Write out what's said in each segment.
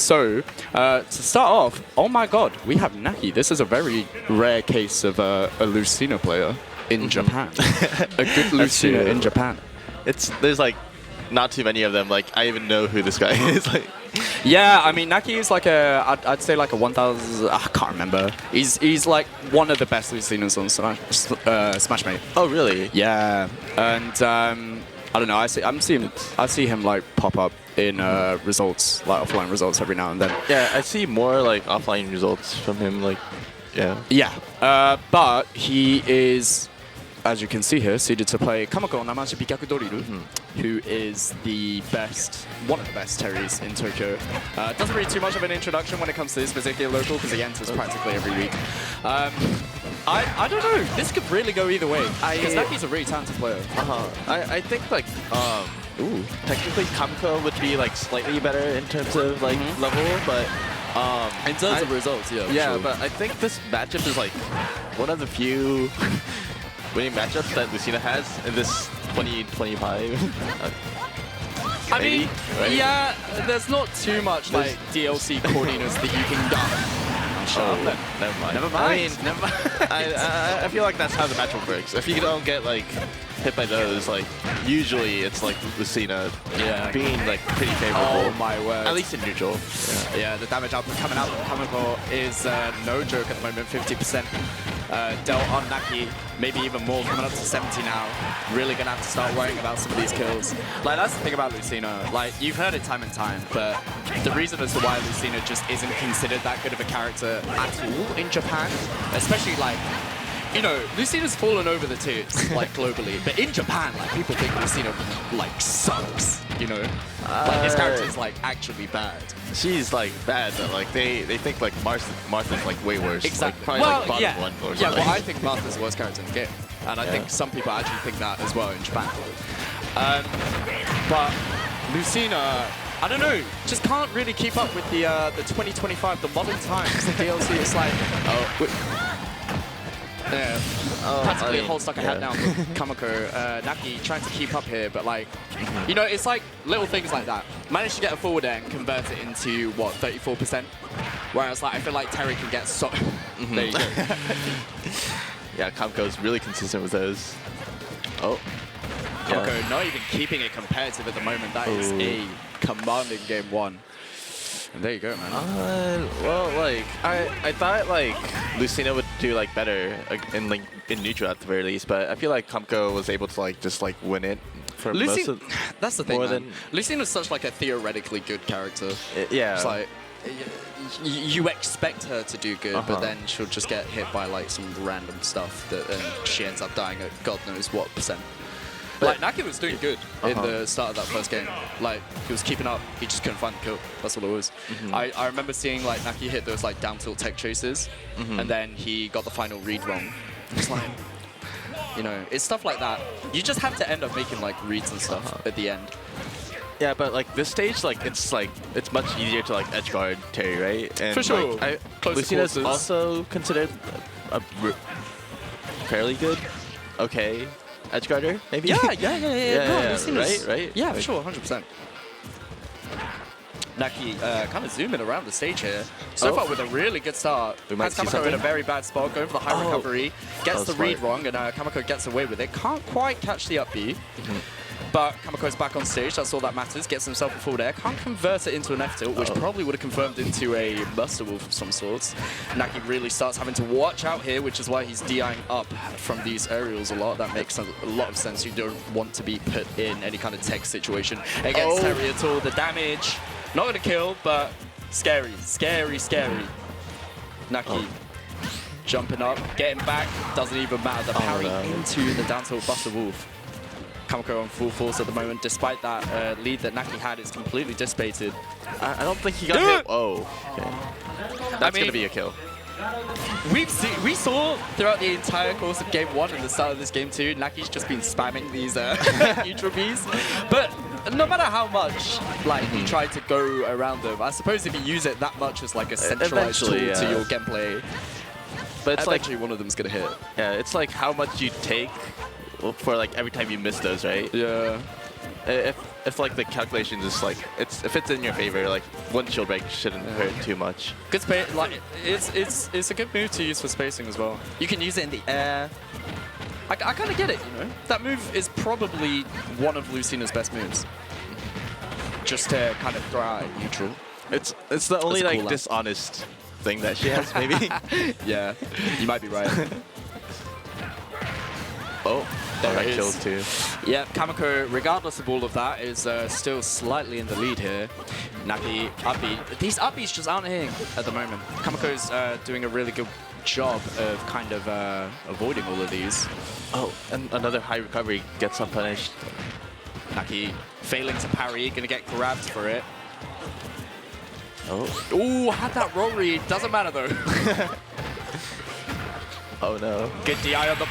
So, to start off, oh my god, we have Naki. This is a very rare case of a Lucina player in Japan. A good Lucina in Japan. There's like not too many of them. Like I even know who this guy is. Like, yeah, I mean Naki is like I'd say like a 1000. I can't remember. He's like one of the best Lucinas on Smash Mate. oh really? Yeah, and I don't know. I see him like pop up in results, like offline results every now and then. Yeah, I see more like offline results from him. Like, yeah. Yeah, but he is, as you can see here, seeded to play Kamukononamaasibikyakudoriru, who is one of the best Terries in Tokyo. Doesn't really too much of an introduction when it comes to this particular local because he enters practically every week. I don't know. This could really go either way because Naki's a really talented player. I think like technically Kamuko would be like slightly better in terms of like level, but in terms of results, yeah. Yeah, sure. but I think this matchup is like one of the few winning matchups that Lucina has in this 2025. I mean, right? yeah, there's not too much like DLC corniness that you can done. Never mind. Never mind. I mean, Never mind. I feel like that's how the matchup works. If you don't get like hit by those, like usually it's like Lucina being like pretty favorable. Oh my word. At least in neutral. Yeah, the damage output coming out from Kamiko is no joke at the moment. 50% dealt on Naki, maybe even more, coming up to 70 now. Really gonna have to start worrying about some of these kills. Like that's the thing about Lucina. Like you've heard it time and time, but the reason as to why Lucina just isn't considered that good of a character at all in Japan, especially like, you know, Lucina's fallen over the tits, like globally, but in Japan, like people think Lucina like sucks, you know? Like this character is like actually bad. She's like bad, but like they think like Martha's like way worse. Exactly. Like, probably like bottom one or something. Yeah, well I think Martha's the worst character in the game. And I think some people actually think that as well in Japan. But Lucina, I don't know, just can't really keep up with the 2025, the modern times, the DLC. It's like, practically a whole stuck a head down with Kamiko. Naki trying to keep up here, but like, you know, it's like little things like that. Managed to get a forward air and convert it into, what, 34%? Whereas like, I feel like Terry can get so... There you go. Yeah, Kamiko's really consistent with those. Oh. Kamiko not even keeping it competitive at the moment. That is a commanding game one. And there you go, man. Well, like I thought like Lucina would do like better in neutral at the very least, but I feel like Kamiko was able to like just like win it for most of. That's the thing, man. Lucina is such like a theoretically good character. Yeah. It's like you expect her to do good, but then she'll just get hit by like some random stuff that and she ends up dying at God knows what %. Like, Naki was doing good in the start of that first game. Like, he was keeping up, he just couldn't find the kill. That's all it was. I remember seeing, like, Naki hit those, like, down tilt tech chases, and then he got the final read wrong. It's like, you know, it's stuff like that. You just have to end up making, like, reads and stuff at the end. Yeah, but, like, this stage, like, it's much easier to, like, edgeguard Terry, right? And, for sure. Like, Lucina's also considered a fairly good, okay, edgeguarder, maybe? Yeah. Right? Yeah, for sure, 100%. Naki kind of zooming around the stage here. So far with a really good start. Has Kamiko in a very bad spot, going for the high recovery. Gets the read wrong, and Kamiko gets away with it. Can't quite catch the up B. But Kamiko's back on stage, that's all that matters. Gets himself a full air. Can't convert it into an F tilt, which probably would have confirmed into a Buster Wolf of some sorts. Naki really starts having to watch out here, which is why he's DIing up from these aerials a lot. That makes a lot of sense. You don't want to be put in any kind of tech situation against Terry at all. The damage, not going to kill, but scary. Naki jumping up, getting back, doesn't even matter. The parry into the down tilt Buster Wolf. Kamiko on full force at the moment, despite that lead that Naki had, it's completely dissipated. I don't think he got hit. Oh, okay. That's going to be a kill. We saw throughout the entire course of game one and the start of this game two, Naki's just been spamming these neutral Bs. But no matter how much like you try to go around them, I suppose if you use it that much as like a centralized tool to your gameplay, but it's eventually one of them's going to hit. Yeah, it's like how much you take for like every time you miss those, right? Yeah. if like the calculations is like if it's in your favor, like one shield break shouldn't hurt too much. Good space, like it's a good move to use for spacing as well. You can use it in the air. I kind of get it, you know. That move is probably one of Lucina's best moves. Just to kind of throw out at neutral. It's the only like dishonest thing that she has, maybe. Yeah, you might be right. Oh, that kills too. Yeah, Kamiko, regardless of all of that, is still slightly in the lead here. Naki, up B. These up Bs just aren't hitting at the moment. Kamiko's doing a really good job of kind of avoiding all of these. Oh, and another high recovery gets unpunished. Naki failing to parry, gonna get grabbed for it. Oh. Ooh, had that roll read. Doesn't matter though. Oh no. Good DI on the...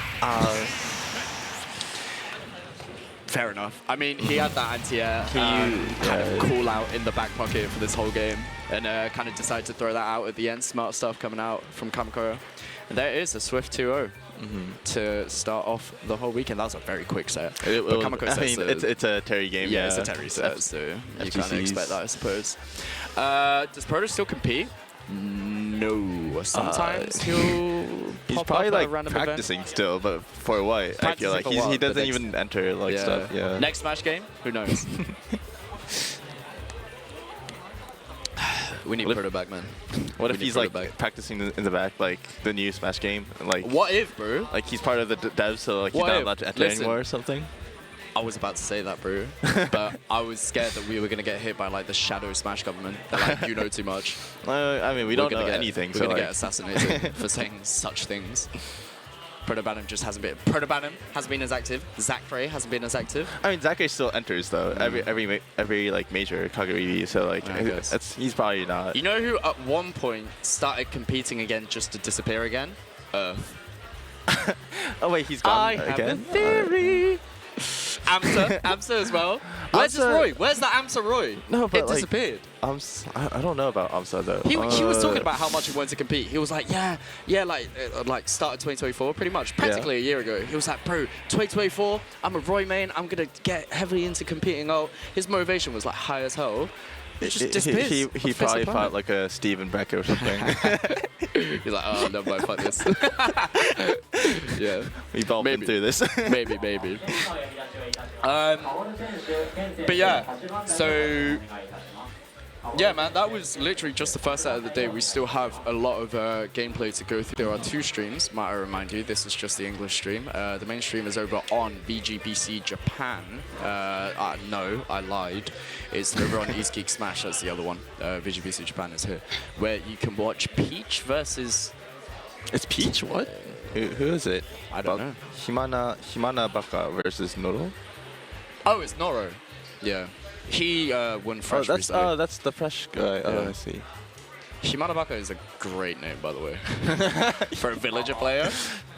Fair enough. I mean, he had that anti-air kind of call out in the back pocket for this whole game, and kind of decided to throw that out at the end. Smart stuff coming out from Kamiko. And there it is, a swift 2-0 to start off the whole weekend. That was a very quick set. It's a Terry game. Yeah, it's a Terry set, so you kind of expect that, I suppose. Does Proto still compete? No. Sometimes he's probably like practicing still, but for what? I feel like he doesn't even enter like stuff. Yeah. Next Smash game? Who knows? We need Proto back, man. What if he's like practicing in the back, like the new Smash game? Like what if, bro? Like he's part of the devs, so like he's not allowed to enter anymore or something. I was about to say that, bro, but I was scared that we were gonna get hit by like the shadow Smash government. They're like, you know too much. I mean, we don't know anything. We're gonna get assassinated for saying such things. Protobanum just hasn't been. Protobanum hasn't been as active. Zachary hasn't been as active. I mean, Zachary still enters though. Every like major Kagura, so like he's probably not. You know who at one point started competing again just to disappear again? Earth. Oh wait, he's gone again. I have a theory. Amsa as well. Where's this Roy? Where's that Amsa Roy? No, but it disappeared. I don't know about Amsa though. He was talking about how much he wanted to compete. He was like, yeah, like start of 2024, pretty much, practically a year ago. He was like, bro, 2024, I'm a Roy main. I'm gonna get heavily into competing. Oh, his motivation was like high as hell. It just disappeared. He probably fought like a Steven Brecker or something. He's like, oh, never mind, fuck this. Yeah. We've all been through this. Maybe. But yeah, so... Yeah, man, that was literally just the first set of the day. We still have a lot of gameplay to go through. There are 2 streams, might I remind you. This is just the English stream. The main stream is over on VGBC Japan. No, I lied. It's over on East Geek Smash, that's the other one. VGBC Japan is here. Where you can watch Peach versus... It's Peach? What? Who is it? I don't know. Himana Baka versus Noro? Oh, it's Noro. Yeah. He won Fresh recently. Oh, that's the Fresh guy. Yeah. Oh, I see. Himanabaka is a great name, by the way. For a villager player.